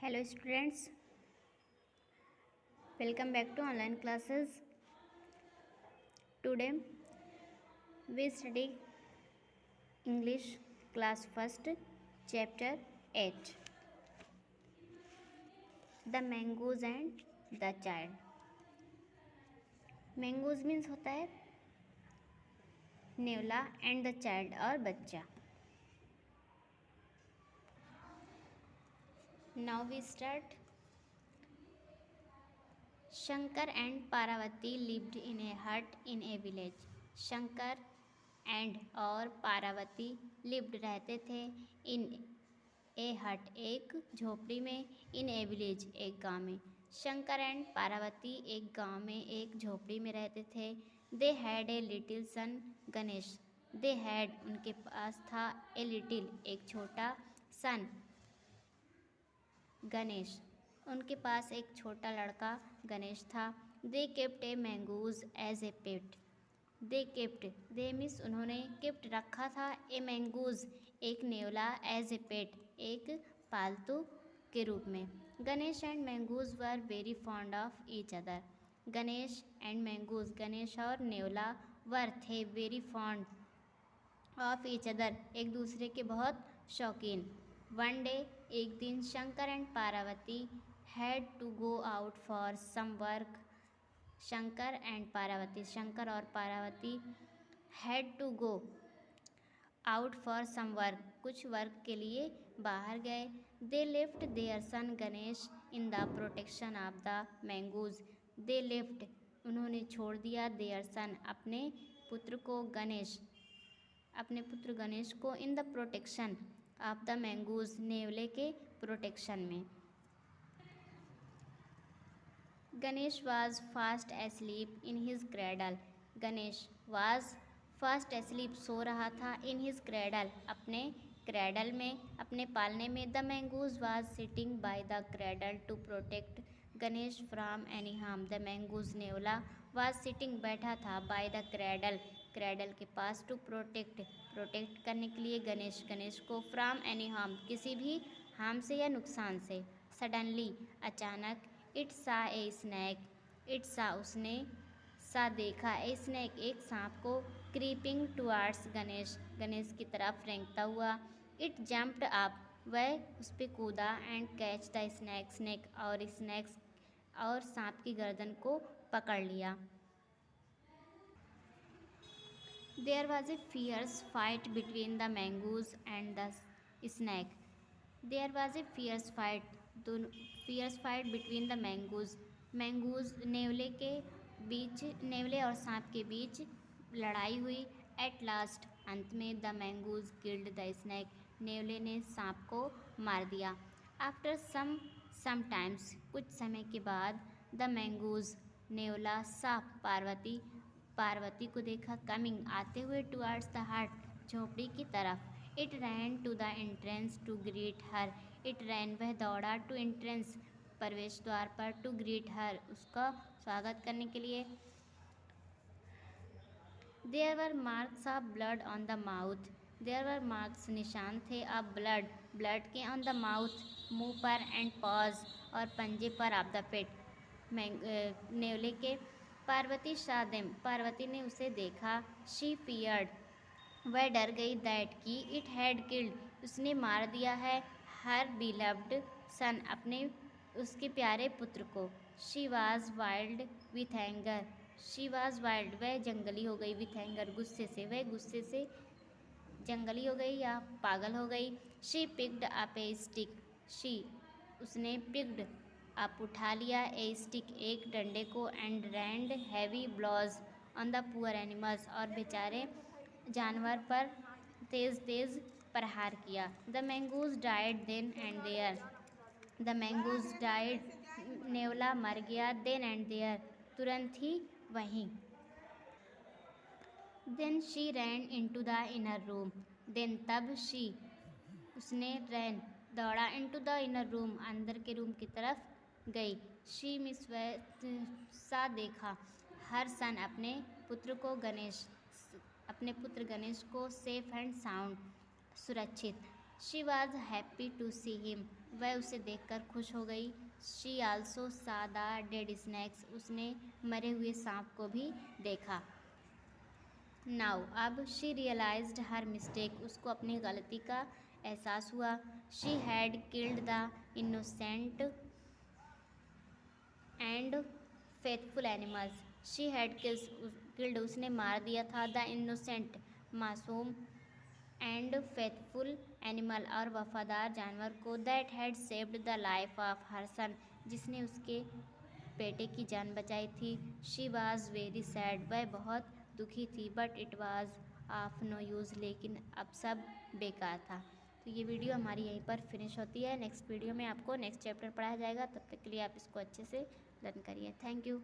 Hello students, welcome back to online classes. Today we study English class 1st chapter 8, The Mangoes and the Child. Mangoes means होता है नेवला and the child और बच्चा. Now we start. Shankar and Parvati lived in a hut in a village. Shankar and और Parvati lived रहते थे इन ए हट एक झोपड़ी में, इन ए विलेज एक गांव में. शंकर एंड पार्वती एक गांव में एक झोपड़ी में रहते थे. They had a little son Ganesh. They had उनके पास था ए लिटिल एक छोटा सन गणेश. उनके पास एक छोटा लड़का गणेश था. They kept a mongoose as a pet. They kept they means उन्होंने केप्ट रखा था ए मैंगूज एक नेवला एज ए पेट एक पालतू के रूप में. Ganesh and mongoose were very fond of each other. Ganesh and mongoose Ganesh और नेवला वर थे very fond of each other एक दूसरे के बहुत शौकीन. वन डे एक दिन Shankar and Parvati had to go out for some work. Shankar and Parvati Shankar और Parvati had to go out for some work कुछ वर्क के लिए बाहर गए. They left their son Ganesh in the protection of the mongoose. They left उन्होंने छोड़ दिया देयर सन अपने पुत्र को गणेश को in the protection of the mongoose नेवले के प्रोटेक्शन में. Ganesh was fast asleep in his cradle. Ganesh was fast asleep सो रहा था इन हिज क्रेडल अपने क्रेडल में अपने पालने में. The mongoose was sitting by the cradle to protect Ganesh from any harm. The mongoose नेवला वाज सिटिंग बैठा था बाय द क्रेडल के पास टू प्रोटेक्ट करने के लिए गणेश को फ्रॉम एनी हार्म किसी भी हार्म से या नुकसान से. सडनली अचानक इट सा ए स्नैक उसने सा देखा ए स्नैक एक सांप को क्रीपिंग टुवार्ड्स गणेश की तरफ रेंगता हुआ. इट जंप्ड अप वह उस पर कूदा एंड कैच द स्नैक और सांप की गर्दन को पकड़ लिया. There was a fierce fight between the mongoose and the snake. There was a fierce fight between the mongoose नेवले और सांप के बीच लड़ाई हुई. एट लास्ट अंत में the mongoose killed the snake नेवले ने सांप को मार दिया. आफ्टर सम टाइम्स कुछ समय के बाद द मैंगूज नेवला सा पार्वती को देखा कमिंग आते हुए टुवर्ड्स द हट झोपड़ी की तरफ. It ran to the entrance to greet her. It ran वह दौड़ा टू एंट्रेंस प्रवेश द्वार पर टू ग्रीट हर उसका स्वागत करने के लिए. There were marks of blood on the mouth. There were marks निशान थे ऑफ ब्लड के ऑन द माउथ मुंह पर एंड पॉज और पंजे पर ऑफ द पेट नेवले के. पार्वती saw them पार्वती ने उसे देखा. शी फियर्ड वह डर गई. दैट की इट हैड किल्ड उसने मार दिया है हर बिलव्ड सन अपने उसके प्यारे पुत्र को. She was wild with anger. She was wild वह जंगली हो गई. विथ एंगर गुस्से से वह गुस्से से जंगली हो गई या पागल हो गई. She picked up a stick. उसने पिक्ड अप उठा लिया ए स्टिक एक डंडे को and rained heavy blows on the poor animals और बेचारे जानवर पर तेज प्रहार किया. The mongoose died then and there. The mongoose died नेवला मर गया. देन एंड देयर तुरंत ही वहीं. Then she ran into the inner room. Then तब उसने रैन दौड़ा इनटू द इनर रूम अंदर के रूम की तरफ गई. शी मिस सा देखा हर सन अपने पुत्र गणेश को सेफ एंड साउंड सुरक्षित. She was happy to see him वह उसे देखकर खुश हो गई। She also saw the dead snakes, उसने मरे हुए सांप को भी देखा। नाउ अब शी रियलाइज्ड हर मिस्टेक, उसको अपनी गलती का एहसास हुआ। She had killed the innocent and faithful animals, she had killed, उसने मार दिया था, द इनोसेंट, मासूम, एंड फेथफुल एनिमल, और वफादार जानवर को, that had saved the life of her son, जिसने उसके बेटे की जान बचाई थी। शी वॉज वेरी सैड, वह बहुत दुखी थी, but it was of no use, लेकिन अब सब बेकार था। तो ये वीडियो हमारी यहीं पर फिनिश होती है। नेक्स्ट वीडियो में आपको नेक्स्ट चैप्टर पढ़ाया जाएगा, तब तक के लिए आप इसको अच्छे से लर्न करिए। Thank you.